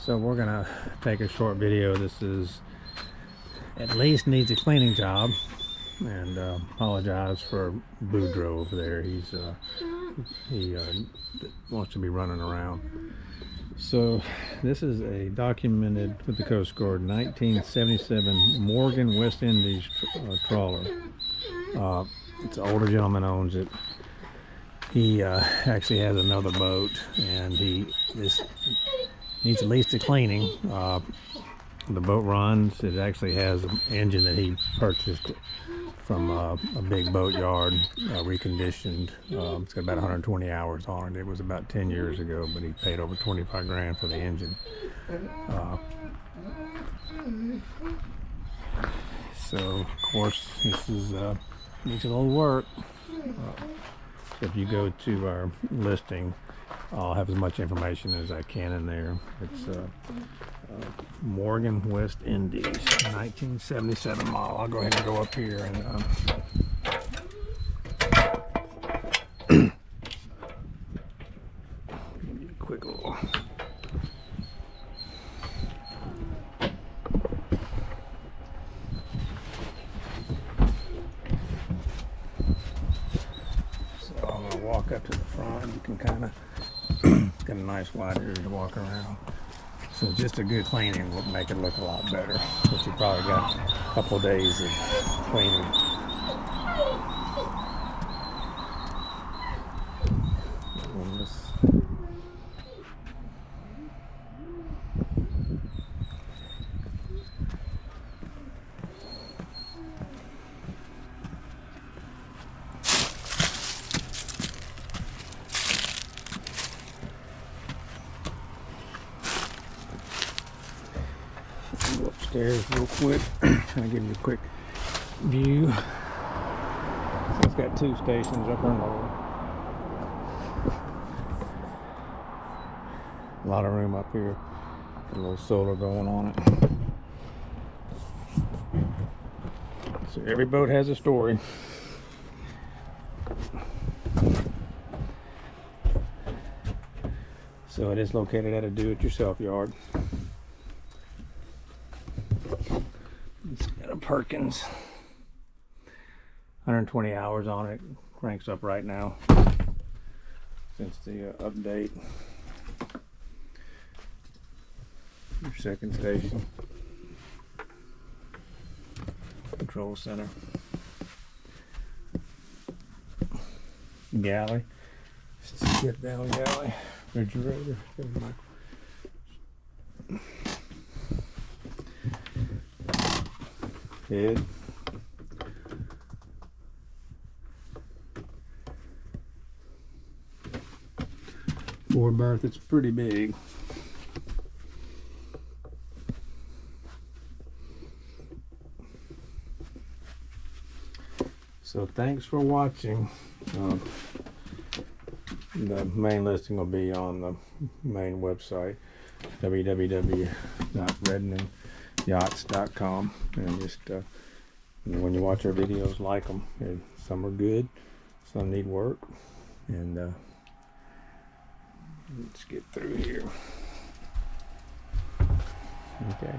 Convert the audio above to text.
So we're gonna take a short video. This is at least needs a cleaning job, and apologize for Boudreaux over there. He wants to be running around. So this is a documented with the Coast Guard 1977 Morgan West Indies trawler. It's an older gentleman owns it. He actually has another boat, and this needs at least a cleaning. The boat runs. It actually has an engine that he purchased from a big boat yard, reconditioned. It's got about 120 hours on it. It was about 10 years ago, but he paid over 25 grand for the engine. So of course this is needs a little work. So if you go to our listing, I'll have as much information as I can in there. It's Morgan West Indies, 1977 model. I'll go ahead and go up here and give you a quick little. So I'm going to walk up to the front. You can kind of got a nice wide area to walk around. So just a good cleaning will make it look a lot better. But you probably got a couple of days of cleaning. Go upstairs real quick. I'll give you a quick view. So it's got two stations, upper and lower. A lot of room up here. A little solar going on it. So every boat has a story. So it is located at a do-it-yourself yard. It's got a Perkins. 120 hours on it. Cranks up right now since the update. Your second station. Control center. Galley. Sit down galley. Refrigerator. Head. Forward berth, it's pretty big. So thanks for watching. The main listing will be on the main website, www.reddenandyachts.com, and just when you watch our videos, like them. Some are good, some need work, and let's get through here. Okay.